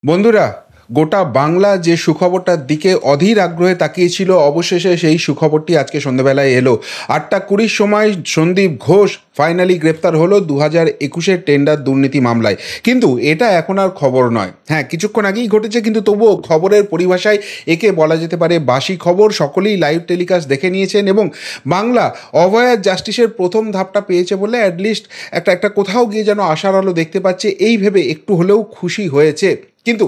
বন্ধুরা, গোটা বাংলা যে সুখবরটার দিকে অধীর আগ্রহে তাকিয়েছিল, অবশেষে সেই সুখবরটি আজকে সন্ধ্যেবেলায় এলো। 8টা 20 সময় সন্দীপ ঘোষ ফাইনালি গ্রেপ্তার হলো 2021-এর টেন্ডার দুর্নীতি মামলায়। কিন্তু এটা এখন আর খবর নয়। হ্যাঁ, কিছুক্ষণ আগেই ঘটেছে, কিন্তু তবুও খবরের পরিভাষায় একে বলা যেতে পারে বাসি খবর। সকলেই লাইভ টেলিকাস্ট দেখে নিয়েছেন এবং বাংলা অভয়ার জাস্টিসের প্রথম ধাপটা পেয়েছে বলে অ্যাটলিস্ট একটা কোথাও গিয়ে যেন আশার আলো দেখতে পাচ্ছে, এই ভেবে একটু হলেও খুশি হয়েছে। কিন্তু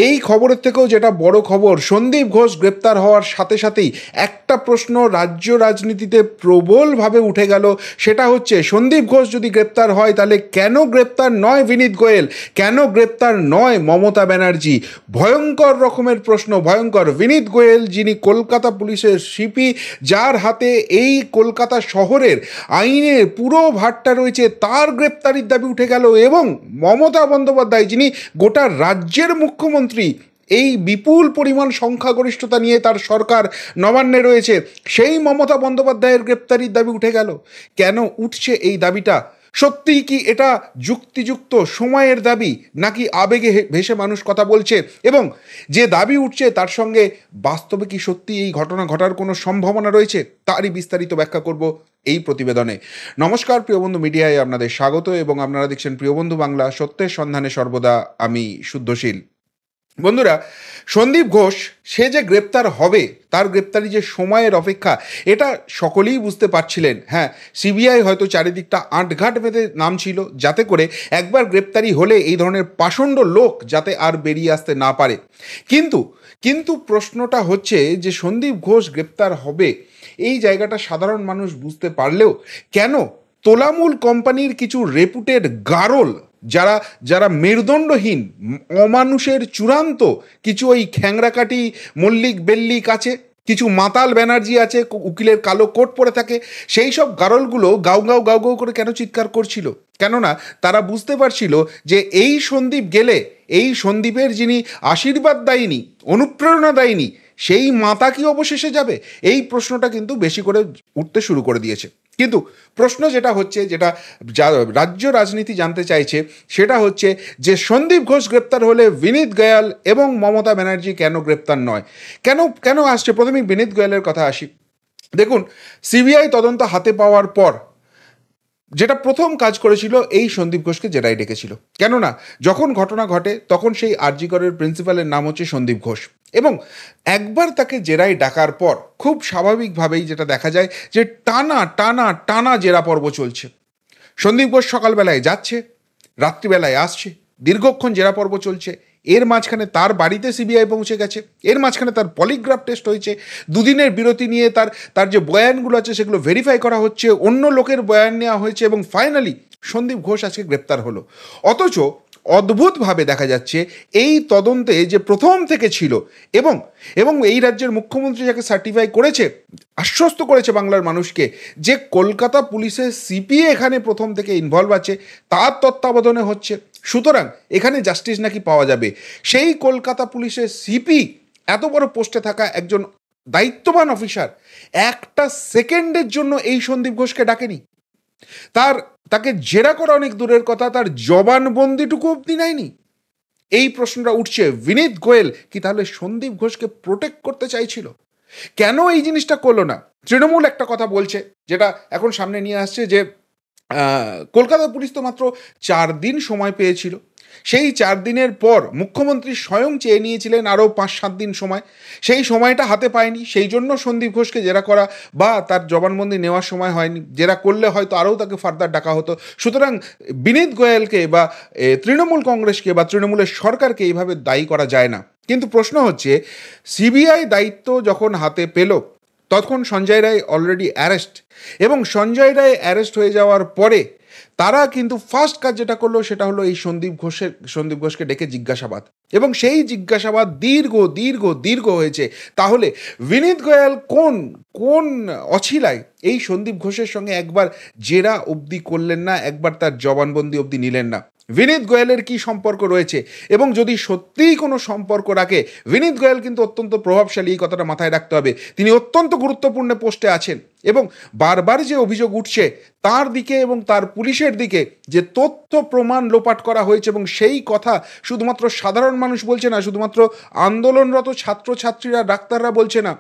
এই খবরের থেকেও যেটা বড় খবর, সন্দীপ ঘোষ গ্রেপ্তার হওয়ার সাথে সাথেই একটা প্রশ্ন রাজ্য রাজনীতিতে প্রবলভাবে উঠে গেল। সেটা হচ্ছে, সন্দীপ ঘোষ যদি গ্রেপ্তার হয় তাহলে কেন গ্রেপ্তার নয় বিনীত গোয়েল, কেন গ্রেপ্তার নয় মমতা ব্যানার্জি? ভয়ঙ্কর রকমের প্রশ্ন, ভয়ঙ্কর। বিনীত গোয়েল, যিনি কলকাতা পুলিশের সিপি, যার হাতে এই কলকাতা শহরের আইনের পুরো ভারটা রয়েছে, তার গ্রেপ্তারির দাবি উঠে গেল। এবং মমতা বন্দ্যোপাধ্যায়, যিনি গোটা রাজ্যের মুখ্যমন্ত্রী, এই বিপুল পরিমাণ সংখ্যাগরিষ্ঠতা নিয়ে তার সরকার নবান্নে রয়েছে, সেই মমতা বন্দ্যোপাধ্যায়ের গ্রেপ্তারির দাবি উঠে গেল। কেন উঠছে এই দাবিটা? সত্যিই কি এটা যুক্তিযুক্ত সময়ের দাবি, নাকি আবেগে ভেসে মানুষ কথা বলছে? এবং যে দাবি উঠছে তার সঙ্গে বাস্তবে কি সত্যি এই ঘটনা ঘটার কোনো সম্ভাবনা রয়েছে? তারই বিস্তারিত ব্যাখ্যা করব এই প্রতিবেদনে। নমস্কার প্রিয় বন্ধু, মিডিয়ায় আপনাদের স্বাগত এবং আপনারা দেখছেন প্রিয় বন্ধু বাংলা, সত্যের সন্ধানে সর্বদা আমি শুদ্ধশীল। বন্ধুরা, সন্দীপ ঘোষ সে যে গ্রেপ্তার হবে, তার গ্রেপ্তারি যে সময়ের অপেক্ষা, এটা সকলেই বুঝতে পারছিলেন। হ্যাঁ, সিবিআই হয়তো চারিদিকটা আঁটঘাট বেঁধে নামছিল, যাতে করে একবার গ্রেপ্তারি হলে এই ধরনের পাষণ্ড লোক যাতে আর বেরিয়ে আসতে না পারে। কিন্তু কিন্তু প্রশ্নটা হচ্ছে যে সন্দীপ ঘোষ গ্রেপ্তার হবে, এই জায়গাটা সাধারণ মানুষ বুঝতে পারলেও কেন তোলামূল কোম্পানির কিছু রেপুটেড গারল, যারা যারা মেরুদণ্ডহীন, অমানুষের চূড়ান্ত কিছু ওই খ্যাংরাকাটি মল্লিক বেল্লিক আছে, কিছু মাতাল ব্যানার্জি আছে, উকিলের কালো কোট পরে থাকে, সেই সব গারলগুলো গাও গাও গাও গাও করে কেন চিৎকার করছিল? কেননা তারা বুঝতে পারছিল যে এই সন্দীপ গেলে, এই সন্দীপের যিনি আশীর্বাদ দেয়নি, অনুপ্রেরণা দেয়নি, সেই মাতা কি অবশেষে যাবে? এই প্রশ্নটা কিন্তু বেশি করে উঠতে শুরু করে দিয়েছে। কিন্তু প্রশ্ন যেটা হচ্ছে, যেটা রাজ্য রাজনীতি জানতে চাইছে, সেটা হচ্ছে যে সন্দীপ ঘোষ গ্রেপ্তার হলে বিনীত গোয়েল এবং মমতা ব্যানার্জি কেন গ্রেপ্তার নয়? কেন কেন আসছে? প্রথমেই বিনীত গোয়েলের কথা আসি। দেখুন, সিবিআই তদন্ত হাতে পাওয়ার পর যেটা প্রথম কাজ করেছিল, এই সন্দীপ ঘোষকে জেরায় ডেকেছিল। কেননা যখন ঘটনা ঘটে তখন সেই আরজি করের প্রিন্সিপালের নাম হচ্ছে সন্দীপ ঘোষ, এবং একবার তাকে জেরায় ডাকার পর খুব স্বাভাবিকভাবেই যেটা দেখা যায় যে টানা টানা টানা জেরা পর্ব চলছে। সন্দীপ ঘোষ সকালবেলায় যাচ্ছে, রাত্রিবেলায় আসছে, দীর্ঘক্ষণ জেরা পর্ব চলছে। এর মাঝখানে তার বাড়িতে সিবিআই পৌঁছে গেছে, এর মাঝখানে তার পলিগ্রাফ টেস্ট হয়েছে, দুদিনের বিরতি নিয়ে তার তার যে বয়ানগুলো আছে সেগুলো ভেরিফাই করা হচ্ছে, অন্য লোকের বয়ান নেওয়া হয়েছে, এবং ফাইনালি সন্দীপ ঘোষ আজকে গ্রেপ্তার হলো। অথচ অদ্ভুতভাবে দেখা যাচ্ছে এই তদন্তে যে প্রথম থেকে ছিল, এবং এবং এই রাজ্যের মুখ্যমন্ত্রী যাকে সার্টিফাই করেছে, আশ্বস্ত করেছে বাংলার মানুষকে যে কলকাতা পুলিশের সিপি এখানে প্রথম থেকে ইনভলভ আছে, তার তত্ত্বাবধানে হচ্ছে, সুতরাং এখানে জাস্টিস নাকি পাওয়া যাবে। সেই কলকাতা পুলিশের সিপি, এত বড় পোস্টে থাকা একজন দায়িত্ববান অফিসার, একটা সেকেন্ডের জন্য এই সন্দীপ ঘোষকে ডাকেনি। তাকে জেরা করা অনেক দূরের কথা, তার জবানবন্দিটুকু অবধি নেয়নি। এই প্রশ্নটা উঠছে, বিনীত গোয়েল কি তাহলে সন্দীপ ঘোষকে প্রোটেক্ট করতে চাইছিল? কেন এই জিনিসটা করলো না? তৃণমূল একটা কথা বলছে, যেটা এখন সামনে নিয়ে আসছে, যে কলকাতা পুলিশ তো মাত্র 4 দিন সময় পেয়েছিল। সেই 4 দিনের পর মুখ্যমন্ত্রী স্বয়ং চেয়ে নিয়েছিলেন আরও 5-7 দিন সময়, সেই সময়টা হাতে পায়নি। সেই জন্য সন্দীপ ঘোষকে জেরা করা বা তার জবানবন্দি নেওয়ার সময় হয়নি। জেরা করলে হয়তো আরও তাকে ফার্দার ডাকা হতো। সুতরাং বিনীত গোয়েলকে বা তৃণমূল কংগ্রেসকে বা তৃণমূলের সরকারকে এইভাবে দায়ী করা যায় না। কিন্তু প্রশ্ন হচ্ছে, সিবিআই দায়িত্ব যখন হাতে পেল, তখন সঞ্জয় রায় অলরেডি অ্যারেস্ট, এবং সঞ্জয় রায় অ্যারেস্ট হয়ে যাওয়ার পরে তারা কিন্তু ফার্স্ট কাজ যেটা করলো সেটা হলো এই সন্দীপ ঘোষকে ডেকে জিজ্ঞাসাবাদ, এবং সেই জিজ্ঞাসাবাদ দীর্ঘ দীর্ঘ দীর্ঘ হয়েছে। তাহলে বিনীত গোয়েল কোন কোন অছিলায় এই সন্দীপ ঘোষের সঙ্গে একবার জেরা অবধি করলেন না, একবার তার জবানবন্দি অবধি নিলেন না? বিনীত গোয়েলের কি সম্পর্ক রয়েছে? এবং যদি সত্যিই কোনো সম্পর্ক রাখে, বিনীত গোয়েল কিন্তু অত্যন্ত প্রভাবশালী, এই কথাটা মাথায় রাখতে হবে। তিনি অত্যন্ত গুরুত্বপূর্ণ পোস্টে আছেন, এবং বারবার যে অভিযোগ উঠছে তার দিকে এবং তার পুলিশের পুলিশের দিকে যে তথ্য প্রমাণ লোপাট করা হয়েছে, এবং সেই কথা শুধুমাত্র সাধারণ মানুষ বলছে না, শুধুমাত্র আন্দোলনরত ছাত্রছাত্রীরা, ডাক্তাররা বলছে না,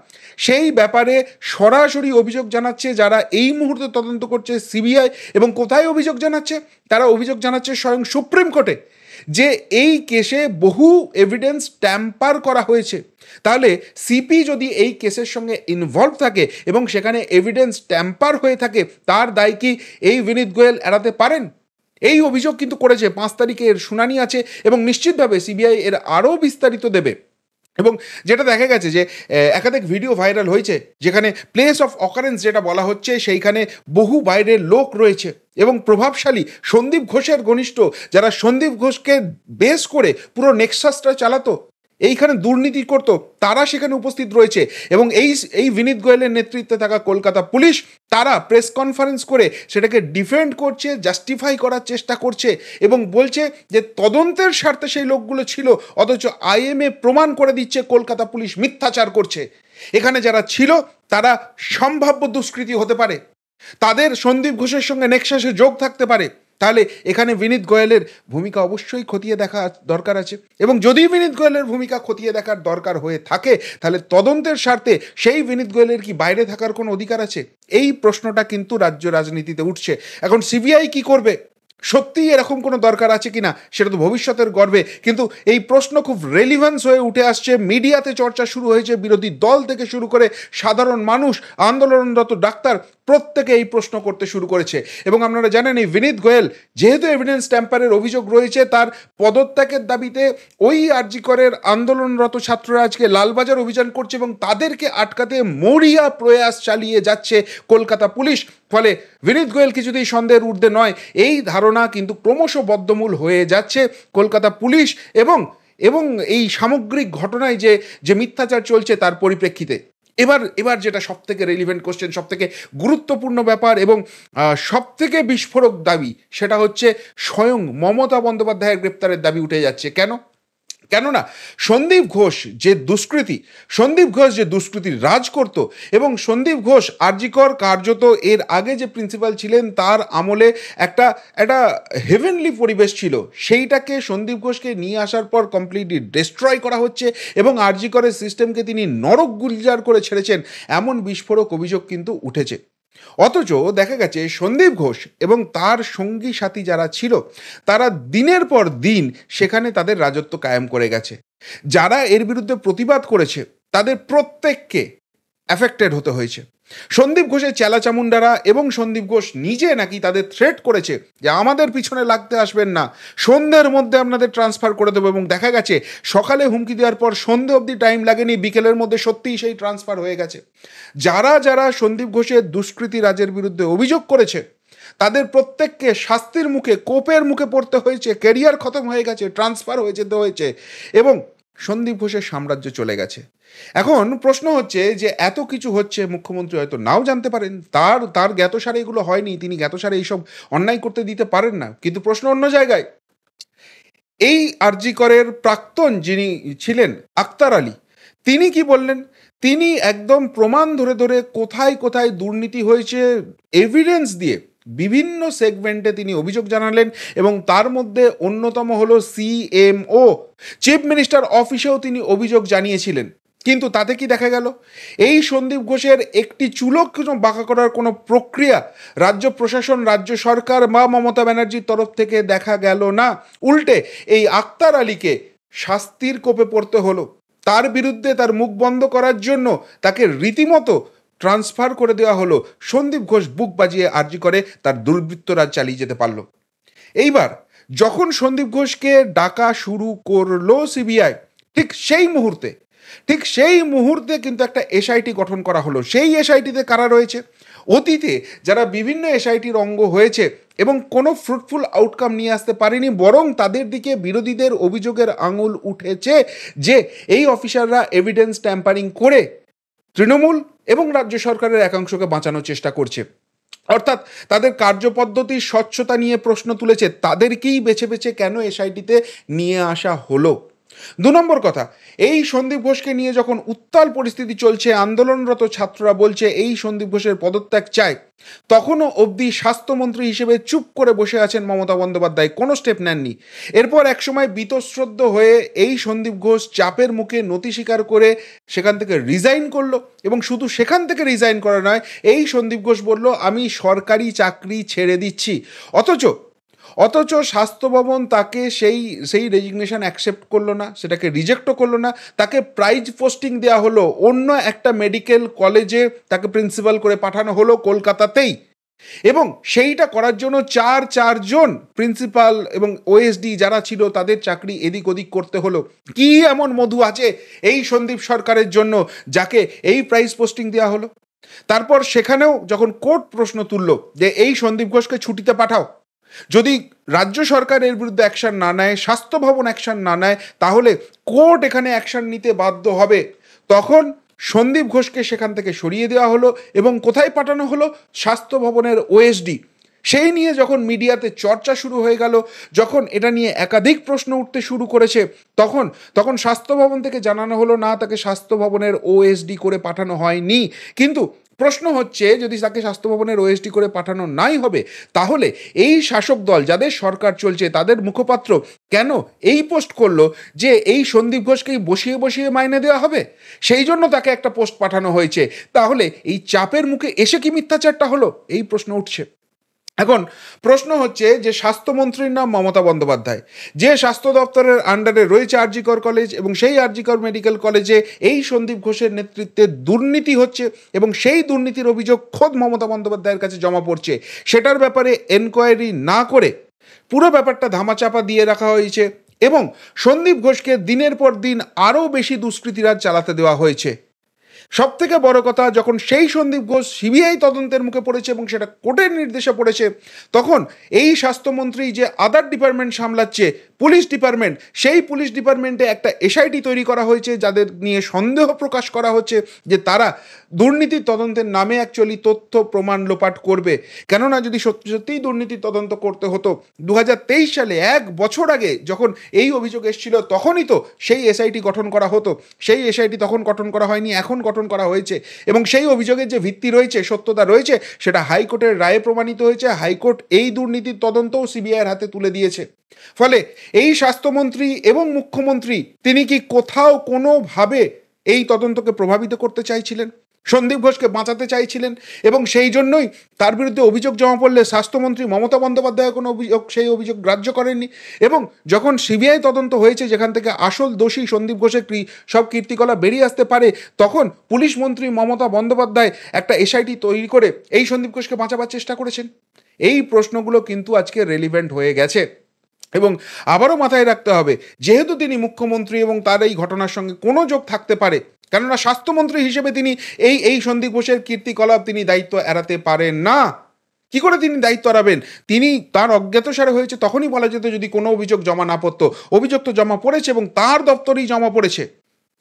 সেই ব্যাপারে সরাসরি অভিযোগ জানাচ্ছে যারা এই মুহূর্তে তদন্ত করছে সিবিআই। এবং কোথায় অভিযোগ জানাচ্ছে? তারা অভিযোগ জানাচ্ছে স্বয়ং সুপ্রিম কোর্টে, যে এই কেসে বহু এভিডেন্স ট্যাম্পার করা হয়েছে। তাহলে সিপি যদি এই কেসের সঙ্গে ইনভলভ থাকে এবং সেখানে এভিডেন্স ট্যাম্পার হয়ে থাকে, তার দায় কি এই বিনীত গোয়েল এড়াতে পারেন? এই অভিযোগ কিন্তু করেছে। 5 তারিখে এর শুনানি আছে এবং নিশ্চিতভাবে সিবিআই এর আরও বিস্তারিত দেবে। এবং যেটা দেখা গেছে যে একাধিক ভিডিও ভাইরাল হয়েছে যেখানে প্লেস অফ অকারেন্স যেটা বলা হচ্ছে, সেইখানে বহু বাইরের লোক রয়েছে এবং প্রভাবশালী সন্দীপ ঘোষের ঘনিষ্ঠ, যারা সন্দীপ ঘোষকে বেস করে পুরো নেক্সাসটা চালাতো, এইখানে দুর্নীতি করতো, তারা সেখানে উপস্থিত রয়েছে। এবং এই বিনীত গোয়েলের নেতৃত্বে থাকা কলকাতা পুলিশ, তারা প্রেস কনফারেন্স করে সেটাকে ডিফেন্ড করছে, জাস্টিফাই করার চেষ্টা করছে এবং বলছে যে তদন্তের স্বার্থে সেই লোকগুলো ছিল, অথচ আইএমএ প্রমাণ করে দিচ্ছে কলকাতা পুলিশ মিথ্যাচার করছে। এখানে যারা ছিল তারা সম্ভাব্য দুষ্কৃতী হতে পারে, তাদের সন্দীপ ঘোষের সঙ্গে নেক্সাসে যোগ থাকতে পারে। তাহলে এখানে বিনীত গোয়েলের ভূমিকা অবশ্যই খতিয়ে দেখা দরকার আছে। এবং যদি বিনীত গোয়েলের ভূমিকা খতিয়ে দেখার দরকার হয়ে থাকে, তাহলে তদন্তের স্বার্থে সেই বিনীত গোয়েলের কি বাইরে থাকার কোনো অধিকার আছে? এই প্রশ্নটা কিন্তু রাজ্য রাজনীতিতে উঠছে। এখন সিবিআই কি করবে? সত্যিই এরকম কোনো দরকার আছে কিনা সেটা তো ভবিষ্যতের গর্বে, কিন্তু এই প্রশ্ন খুব রেলিভেন্স হয়ে উঠে আসছে। মিডিয়াতে চর্চা শুরু হয়েছে, বিরোধী দল থেকে শুরু করে সাধারণ মানুষ, আন্দোলনরত ডাক্তার, প্রত্যেকে এই প্রশ্ন করতে শুরু করেছে। এবং আপনারা জানেন এই বিনীত গোয়েল যেহেতু এভিডেন্স ট্যাম্পারের অভিযোগ রয়েছে, তার পদত্যাগের দাবিতে ওই আরজি করের আন্দোলনরত ছাত্ররা আজকে লালবাজার অভিযান করছে এবং তাদেরকে আটকাতে মরিয়া প্রয়াস চালিয়ে যাচ্ছে কলকাতা পুলিশ। ফলে বিনীত গোয়েল কিছুতেই সন্দেহের ঊর্ধ্বে নয়, এই ধারণা কিন্তু ক্রমশ বদ্ধমূল হয়ে যাচ্ছে কলকাতা পুলিশ এবং এবং এই সামগ্রিক ঘটনায় যে মিথ্যাচার চলছে তার পরিপ্রেক্ষিতে। এবার যেটা সবথেকে রেলিভেন্ট কোশ্চেন, সবথেকে গুরুত্বপূর্ণ ব্যাপার এবং সবথেকে বিস্ফোরক দাবি, সেটা হচ্ছে স্বয়ং মমতা বন্দ্যোপাধ্যায়ের গ্রেপ্তারের দাবি উঠে যাচ্ছে। কেননা সন্দীপ ঘোষ যে দুষ্কৃতির রাজ করত, এবং সন্দীপ ঘোষ আরজিকর কার্যত এর আগে যে প্রিন্সিপাল ছিলেন তার আমলে একটা হেভেনলি পরিবেশ ছিল, সেইটাকে সন্দীপ ঘোষকে নিয়ে আসার পর কমপ্লিটলি ডিস্ট্রয় করা হচ্ছে এবং আরজিকরের সিস্টেমকে তিনি নরক গুলজার করে ছেড়েছেন, এমন বিস্ফোরক অভিযোগ কিন্তু উঠেছে। অথচ দেখা গেছে সন্দীপ ঘোষ এবং তার সঙ্গী সাথী যারা ছিল, তারা দিনের পর দিন সেখানে তাদের রাজত্ব কায়েম করে গেছে। যারা এর বিরুদ্ধে প্রতিবাদ করেছে তাদের প্রত্যেককে অ্যাফেক্টেড হতে হয়েছে। সন্দীপ ঘোষের চেলাচামুন্ডারা এবং সন্দীপ ঘোষ নিজে নাকি তাদের থ্রেট করেছে যে আমাদের পিছনে লাগতে আসবেন না, সন্ধ্যের মধ্যে আপনাদের ট্রান্সফার করে দেবো। এবং দেখা গেছে সকালে হুমকি দেওয়ার পর সন্ধ্যে অবধি টাইম লাগেনি, বিকেলের মধ্যে সত্যিই সেই ট্রান্সফার হয়ে গেছে। যারা সন্দীপ ঘোষের দুষ্কৃতী রাজের বিরুদ্ধে অভিযোগ করেছে, তাদের প্রত্যেককে শাস্তির মুখে, কোপের মুখে পড়তে হয়েছে, ক্যারিয়ার খতম হয়ে গেছে, ট্রান্সফার হয়ে যেতে হয়েছে এবং সন্দীপ ঘোষের সাম্রাজ্য চলে গেছে। এখন প্রশ্ন হচ্ছে যে এত কিছু হচ্ছে, মুখ্যমন্ত্রী হয়তো নাও জানতে পারেন, তার জ্ঞাতসারে এগুলো হয়নি, তিনি জ্ঞাতসারে এইসব অন্যায় করতে দিতে পারেন না। কিন্তু প্রশ্ন অন্য জায়গায়। এই আরজি করের প্রাক্তন যিনি ছিলেন আক্তার আলী, তিনি কি বললেন? তিনি একদম প্রমাণ ধরে ধরে কোথায় কোথায় দুর্নীতি হয়েছে এভিডেন্স দিয়ে বিভিন্ন সেগমেন্টে তিনি অভিযোগ জানালেন। এবং তার মধ্যে অন্যতম হলো সিএমও, চিফ মিনিস্টার অফিসেও তিনি অভিযোগ জানিয়েছিলেন। কিন্তু তাতে কি দেখা গেল? এই সন্দীপ ঘোষের একটি চুলো বাঁকা করার কোনো প্রক্রিয়া রাজ্য প্রশাসন, রাজ্য সরকার বা মমতা ব্যানার্জির তরফ থেকে দেখা গেল না। উল্টে এই আক্তার আলীকে শাস্তির কোপে পড়তে হলো। তার বিরুদ্ধে তার মুখ বন্ধ করার জন্য তাকে রীতিমতো ট্রান্সফার করে দেওয়া হলো। সন্দীপ ঘোষ বুক বাজিয়ে আরজি করে তার দুর্বৃত্তরাজ চালিয়ে যেতে পারল। এইবার যখন সন্দীপ ঘোষকে ডাকা শুরু করলো সিবিআই, ঠিক সেই মুহূর্তে কিন্তু একটা এসআইটি গঠন করা হলো। সেই এসআইটিতে কারা রয়েছে? অতীতে যারা বিভিন্ন এসআইটির অঙ্গ হয়েছে এবং কোনো ফ্রুটফুল আউটকাম নিয়ে আসতে পারেনি, বরং তাদের দিকে বিরোধীদের অভিযোগের আঙুল উঠেছে যে এই অফিসাররা এভিডেন্স ট্যাম্পারিং করে তৃণমূল এবং রাজ্য সরকারের একাংশকে বাঁচানোর চেষ্টা করছে। অর্থাৎ তাদের কার্যপদ্ধতির স্বচ্ছতা নিয়ে প্রশ্ন তুলেছে। তাদেরকেই বেছে বেছে কেন এসআইটিতে নিয়ে আসা হলো? নম্বর কথা, এই সন্দীপ ঘোষকে নিয়ে যখন উত্তাল পরিস্থিতি চলছে, আন্দোলনরত ছাত্ররা বলছে এই সন্দীপ ঘোষের পদত্যাগ চায়, তখনও অবধি স্বাস্থ্যমন্ত্রী হিসেবে চুপ করে বসে আছেন মমতা বন্দ্যোপাধ্যায়, কোনো স্টেপ নেননি। এরপর একসময় বীতশ্রদ্ধ হয়ে এই সন্দীপ ঘোষ চাপের মুখে নতি স্বীকার করে সেখান থেকে রিজাইন করলো, এবং শুধু সেখান থেকে রিজাইন করা নয়, এই সন্দীপ ঘোষ বলল আমি সরকারি চাকরি ছেড়ে দিচ্ছি। অথচ স্বাস্থ্য ভবন তাকে সেই রেজিগনেশন অ্যাকসেপ্ট করলো না, সেটাকে রিজেক্টও করলো না, তাকে প্রাইজ পোস্টিং দেওয়া হলো, অন্য একটা মেডিকেল কলেজে তাকে প্রিন্সিপাল করে পাঠানো হলো কলকাতাতেই, এবং সেইটা করার জন্য চারজন প্রিন্সিপাল এবং ওএসডি যারা ছিল তাদের চাকরি এদিক ওদিক করতে হলো। কি এমন মধু আছে এই সন্দীপ সরকারের জন্য যাকে এই প্রাইজ পোস্টিং দেওয়া হলো? তারপর সেখানেও যখন কোর্ট প্রশ্ন তুলল যে এই সন্দীপ ঘোষকে ছুটিতে পাঠাও, যদি রাজ্য সরকার এর বিরুদ্ধে অ্যাকশন না নেয়, স্বাস্থ্য ভবন অ্যাকশন না নেয়, তাহলে কোর্ট এখানে অ্যাকশন নিতে বাধ্য হবে। তখন সন্দীপ ঘোষকে সেখান থেকে সরিয়ে দেওয়া হলো এবং কোথায় পাঠানো হলো? স্বাস্থ্য ভবনের ওএসডি। সেই নিয়ে যখন মিডিয়াতে চর্চা শুরু হয়ে গেল, যখন এটা নিয়ে একাধিক প্রশ্ন উঠতে শুরু করেছে, তখন স্বাস্থ্য ভবন থেকে জানানো হলো না, তাকে স্বাস্থ্য ভবনের ওএসডি করে পাঠানো হয়নি। কিন্তু প্রশ্ন হচ্ছে, যদি তাকে স্বাস্থ্য ভবনের ওএসডি করে পাঠানো নাই হবে, তাহলে এই শাসক দল যাদের সরকার চলছে তাদের মুখপাত্র কেন এই পোস্ট করলো যে এই সন্দীপ ঘোষকেই বসিয়ে বসিয়ে মাইনে দেওয়া হবে, সেই জন্য তাকে একটা পোস্ট পাঠানো হয়েছে। তাহলে এই চাপের মুখে এসে কি মিথ্যাচারটা হলো? এই প্রশ্ন উঠছে। এখন প্রশ্ন হচ্ছে যে স্বাস্থ্যমন্ত্রীর নাম মমতা বন্দ্যোপাধ্যায়, যে স্বাস্থ্য দপ্তরের আন্ডারে রয়েছে আরজিকর কলেজ, এবং সেই আরজিকর মেডিকেল কলেজে এই সন্দীপ ঘোষের নেতৃত্বে দুর্নীতি হচ্ছে, এবং সেই দুর্নীতির অভিযোগ খোদ মমতা বন্দ্যোপাধ্যায়ের কাছে জমা পড়ছে। সেটার ব্যাপারে এনকোয়ারি না করে পুরো ব্যাপারটা ধামাচাপা দিয়ে রাখা হয়েছে, এবং সন্দীপ ঘোষকে দিনের পর দিন আরও বেশি দুষ্কৃতিরাজ চালাতে দেওয়া হয়েছে। সব থেকে বড় কথা, যখন সেই সন্দীপ ঘোষ সিবিআই তদন্তের মুখে পড়েছে এবং সেটা কোর্টের নির্দেশে পড়েছে, তখন এই স্বাস্থ্যমন্ত্রী যে আদার ডিপার্টমেন্ট সামলাচ্ছে, পুলিশ ডিপার্টমেন্ট, সেই পুলিশ ডিপার্টমেন্টে একটা এসআইটি তৈরি করা হয়েছে, যাদের নিয়ে সন্দেহ প্রকাশ করা হচ্ছে যে তারা দুর্নীতির তদন্তের নামে অ্যাকচুয়ালি তথ্য প্রমাণ লোপাট করবে। কেননা যদি সত্যিই দুর্নীতির তদন্ত করতে হতো, 2023 সালে 1 বছর আগে যখন এই অভিযোগ এসেছিল, তখনই তো সেই এসআইটি গঠন করা হতো। সেই এসআইটি তখন গঠন করা হয়নি, এখন গঠন করা হয়েছে, এবং সেই অভিযোগের যে ভিত্তি রয়েছে, সত্যতা রয়েছে, সেটা হাইকোর্টের রায়ে প্রমাণিত হয়েছে। হাইকোর্ট এই দুর্নীতির তদন্তও সিবিআইয়ের হাতে তুলে দিয়েছে। ফলে এই স্বাস্থ্যমন্ত্রী এবং মুখ্যমন্ত্রী তিনি কি কোথাও কোনোভাবে এই তদন্তকে প্রভাবিত করতে চাইছিলেন? সন্দীপ ঘোষকে বাঁচাতে চাইছিলেন, এবং সেই জন্যই তার বিরুদ্ধে অভিযোগ জমা পড়লে স্বাস্থ্যমন্ত্রী মমতা বন্দ্যোপাধ্যায় কোনো সেই অভিযোগ গ্রাহ্য করেননি, এবং যখন সিবিআই তদন্ত হয়েছে যেখান থেকে আসল দোষী সন্দীপ ঘোষের সব কীর্তিকলাপ বেরিয়ে আসতে পারে, তখন পুলিশ মন্ত্রী মমতা বন্দ্যোপাধ্যায় একটা এসআইটি তৈরি করে এই সন্দীপ ঘোষকে বাঁচাবার চেষ্টা করেছেন। এই প্রশ্নগুলো কিন্তু আজকে রেলিভেন্ট হয়ে গেছে, এবং আবারও মাথায় রাখতে হবে, যেহেতু তিনি মুখ্যমন্ত্রী এবং তার এই ঘটনার সঙ্গে কোনো যোগ থাকতে পারে, কেননা স্বাস্থ্যমন্ত্রী হিসেবে তিনি এই সন্দীপ ঘোষের কীর্তিকলাপ তিনি দায়িত্ব এড়াতে পারেন না। কি করে তিনি দায়িত্ব এড়াবেন? তিনি তার অজ্ঞাতসারে হয়েছে তখনই বলা যেত যদি কোনো অভিযোগ জমা না পড়তো। অভিযোগ তো জমা পড়েছে এবং তার দপ্তরেই জমা পড়েছে।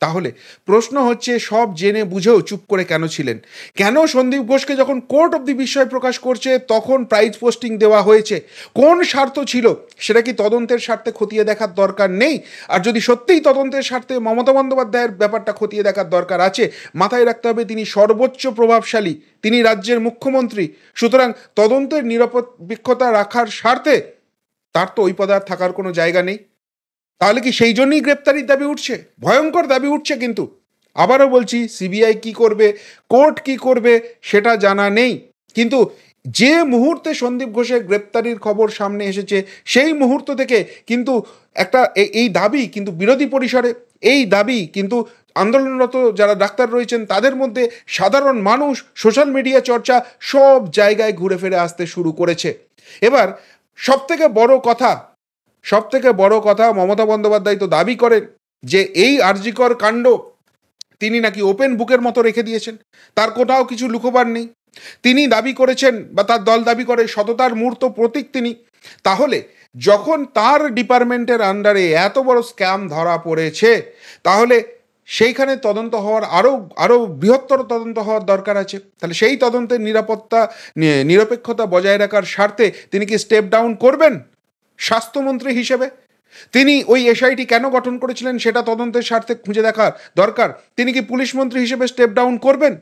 তাহলে প্রশ্ন হচ্ছে, সব জেনে বুঝেও চুপ করে কেন ছিলেন? কেন সন্দীপ ঘোষকে যখন কোর্ট অব দি বিস্ময় প্রকাশ করছে তখন প্রাইজ পোস্টিং দেওয়া হয়েছে? কোন স্বার্থ ছিল? সেটা কি তদন্তের স্বার্থে খতিয়ে দেখার দরকার নেই? আর যদি সত্যিই তদন্তের স্বার্থে মমতা বন্দ্যোপাধ্যায়ের ব্যাপারটা খতিয়ে দেখার দরকার আছে, মাথায় রাখতে হবে তিনি সর্বোচ্চ প্রভাবশালী, তিনি রাজ্যের মুখ্যমন্ত্রী। সুতরাং তদন্তের নিরপেক্ষতা রাখার স্বার্থে তার তো ওই পদে আর থাকার কোনো জায়গা নেই। তাহলে কি সেই জন্যই গ্রেপ্তারির দাবি উঠছে? ভয়ঙ্কর দাবি উঠছে। কিন্তু আবারও বলছি, সিবিআই কি করবে, কোর্ট কি করবে সেটা জানা নেই, কিন্তু যে মুহূর্তে সন্দীপ ঘোষের গ্রেপ্তারির খবর সামনে এসেছে, সেই মুহূর্ত থেকে কিন্তু একটা এই দাবি কিন্তু বিরোধী পরিসরে, এই দাবি কিন্তু আন্দোলনরত যারা ডাক্তার রয়েছেন তাদের মধ্যে, সাধারণ মানুষ, সোশ্যাল মিডিয়া চর্চা, সব জায়গায় ঘুরে ফিরে আসতে শুরু করেছে। এবার সবথেকে বড় কথা, মমতা বন্দ্যোপাধ্যায় তো দাবি করেন যে এই আরজিকর কাণ্ড তিনি নাকি ওপেন বুকের মতো রেখে দিয়েছেন, তার কোথাও কিছু লুকোবার নেই। তিনি দাবি করেছেন, বা তার দল দাবি করে, সততার মূর্ত প্রতীক তিনি। তাহলে যখন তার ডিপার্টমেন্টের আন্ডারে এত বড় স্ক্যাম ধরা পড়েছে, তাহলে সেইখানে তদন্ত হওয়ার আরও বৃহত্তর তদন্ত হওয়ার দরকার আছে। তাহলে সেই তদন্তের নিরপেক্ষতা বজায় রাখার স্বার্থে তিনি কি স্টেপ ডাউন করবেন স্বাস্থ্যমন্ত্রী হিসেবে? তিনি ওই এসআইটি কেন গঠন করেছিলেন সেটা তদন্তের স্বার্থে খুঁজে দেখা দরকার। তিনি কি পুলিশ মন্ত্রী হিসেবে স্টেপ ডাউন করবেন?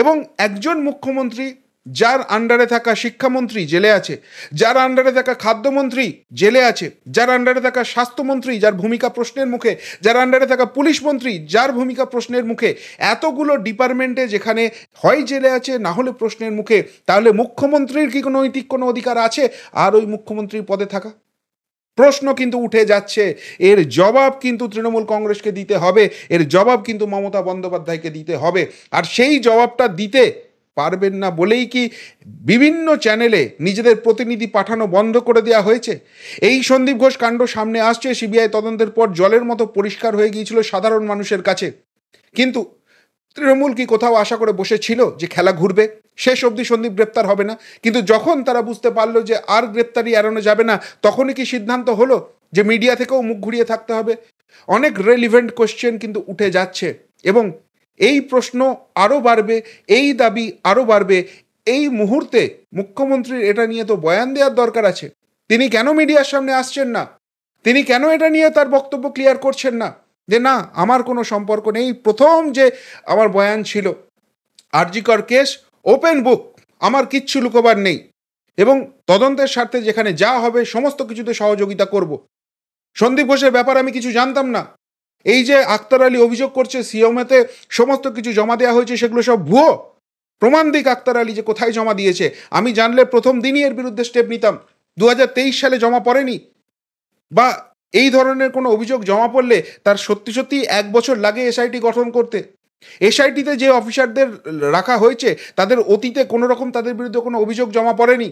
এবং একজন মুখ্যমন্ত্রী যার আন্ডারে থাকা শিক্ষামন্ত্রী জেলে আছে, যার আন্ডারে থাকা খাদ্যমন্ত্রী জেলে আছে, যার আন্ডারে থাকা স্বাস্থ্যমন্ত্রী যার ভূমিকা প্রশ্নের মুখে, যার আন্ডারে থাকা পুলিশ মন্ত্রী যার ভূমিকা প্রশ্নের মুখে, এতগুলো ডিপার্টমেন্টে যেখানে হয় জেলে আছে না হলে প্রশ্নের মুখে, তাহলে মুখ্যমন্ত্রীর কি কোনো নৈতিক কোনো অধিকার আছে আর ওই মুখ্যমন্ত্রীর পদে থাকা? প্রশ্ন কিন্তু উঠে যাচ্ছে। এর জবাব কিন্তু তৃণমূল কংগ্রেসকে দিতে হবে, এর জবাব কিন্তু মমতা বন্দ্যোপাধ্যায়কে দিতে হবে। আর সেই জবাবটা দিতে পারবেন না বলেই কি বিভিন্ন চ্যানেলে নিজেদের প্রতিনিধি পাঠানো বন্ধ করে দেওয়া হয়েছে? এই সন্দীপ ঘোষ কাণ্ড সামনে আসছে সিবিআই তদন্তের পর জলের মতো পরিষ্কার হয়ে গিয়েছিল সাধারণ মানুষের কাছে। কিন্তু তৃণমূল কি কোথাও আশা করে বসেছিল যে খেলা ঘুরবে, শেষ অবধি সন্দীপ গ্রেপ্তার হবে না? কিন্তু যখন তারা বুঝতে পারলো যে আর গ্রেপ্তারি এড়ানো যাবে না, তখনই কি সিদ্ধান্ত হলো যে মিডিয়া থেকেও মুখ ঘুরিয়ে থাকতে হবে? অনেক রেলিভেন্ট কোশ্চেন কিন্তু উঠে যাচ্ছে এবং এই প্রশ্ন আরও বাড়বে, এই দাবি আরও বাড়বে। এই মুহূর্তে মুখ্যমন্ত্রীর এটা নিয়ে তো বয়ান দেওয়ার দরকার আছে। তিনি কেন মিডিয়ার সামনে আসছেন না? তিনি কেন এটা নিয়ে তার বক্তব্য ক্লিয়ার করছেন না যে না আমার কোনো সম্পর্ক নেই? প্রথম যে আমার বয়ান ছিল আরজিকর কেস ওপেন বুক, আমার কিচ্ছু লুকোবার নেই এবং তদন্তের স্বার্থে যেখানে যা হবে সমস্ত কিছুতে সহযোগিতা করব। সন্দীপ ঘোষের ব্যাপারে আমি কিছু জানতাম না। এই যে আক্তার আলী অভিযোগ করছে সিওমেতে সমস্ত কিছু জমা দেওয়া হয়েছে, সেগুলো সব ভুয়ো। প্রমাণ দিক আক্তার আলী যে কোথায় জমা দিয়েছে। আমি জানলে প্রথম দিনই এর বিরুদ্ধে স্টেপ নিতাম। 2023 সালে জমা পড়েনি, বা এই ধরনের কোনো অভিযোগ জমা পড়লে তার সত্যি সত্যি 1 বছর লাগে এসআইটি গঠন করতে। এসআইটিতে যে অফিসারদের রাখা হয়েছে তাদের অতীতে কোনো রকম তাদের বিরুদ্ধে কোনো অভিযোগ জমা পড়েনি,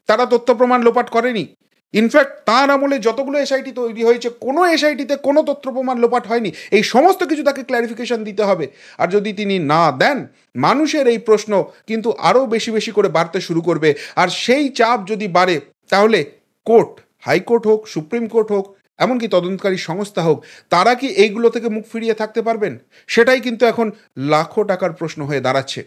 তারা তথ্য প্রমাণ লোপাট করেনি। ইনফ্যাক্ট তাঁর আমলে যতগুলো এসআইটি তৈরি হয়েছে কোনো এসআইটিতে কোনো তথ্য প্রমাণ লোপাট হয়নি। এই সমস্ত কিছু তাকে ক্ল্যারিফিকেশন দিতে হবে। আর যদি তিনি না দেন, মানুষের এই প্রশ্ন কিন্তু আরও বেশি বেশি করে বাড়তে শুরু করবে। আর সেই চাপ যদি বাড়ে তাহলে কোর্ট, হাইকোর্ট হোক, সুপ্রিম কোর্ট হোক, এমনকি তদন্তকারী সংস্থা হোক, তারা কি এইগুলো থেকে মুখ ফিরিয়ে থাকতে পারবেন? সেটাই কিন্তু এখন লাখো টাকার প্রশ্ন হয়ে দাঁড়াচ্ছে।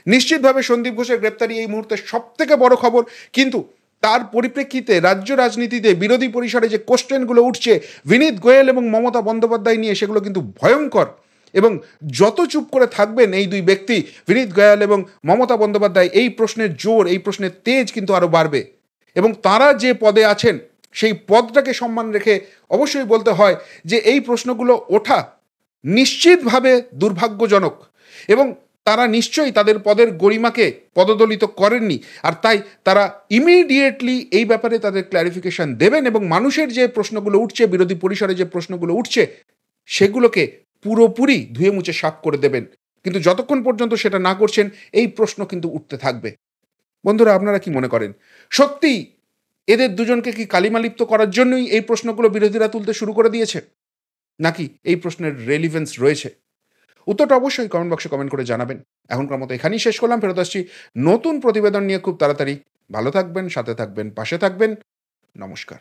নিশ্চিতভাবে সন্দীপ ঘোষের গ্রেপ্তারি এই মুহূর্তে সব থেকে বড় খবর, কিন্তু তার পরিপ্রেক্ষিতে রাজ্য রাজনীতিতে বিরোধী পরিসরে যে কোশ্চেনগুলো উঠছে বিনীত গোয়েল এবং মমতা বন্দ্যোপাধ্যায় নিয়ে, সেগুলো কিন্তু ভয়ঙ্কর। এবং যত চুপ করে থাকবেন এই দুই ব্যক্তি, বিনীত গোয়েল এবং মমতা বন্দ্যোপাধ্যায়, এই প্রশ্নের জোর, এই প্রশ্নের তেজ কিন্তু আরও বাড়বে। এবং তারা যে পদে আছেন সেই পদটাকে সম্মান রেখে অবশ্যই বলতে হয় যে এই প্রশ্নগুলো ওঠা নিশ্চিতভাবে দুর্ভাগ্যজনক এবং তারা নিশ্চয়ই তাদের পদের গরিমাকে পদদলিত করেননি। আর তাই তারা ইমিডিয়েটলি এই ব্যাপারে তাদের ক্ল্যারিফিকেশন দেবেন এবং মানুষের যে প্রশ্নগুলো উঠছে, বিরোধী পরিসরে যে প্রশ্নগুলো উঠছে, সেগুলোকে পুরোপুরি ধুয়ে মুছে সাফ করে দেবেন। কিন্তু যতক্ষণ পর্যন্ত সেটা না করছেন এই প্রশ্ন কিন্তু উঠতে থাকবে। বন্ধুরা, আপনারা কি মনে করেন সত্যি এদের দুজনকে কি কালিমালিপ্ত করার জন্যই এই প্রশ্নগুলো বিরোধীরা তুলতে শুরু করে দিয়েছে, নাকি এই প্রশ্নের রেলিভেন্স রয়েছে? উত্তরটা অবশ্যই কমেন্ট বক্সে কমেন্ট করে জানাবেন। এখনকার মতো এখানেই শেষ করলাম, ফেরত আসছি নতুন প্রতিবেদন নিয়ে খুব তাড়াতাড়ি। ভালো থাকবেন, সাথে থাকবেন, পাশে থাকবেন। নমস্কার।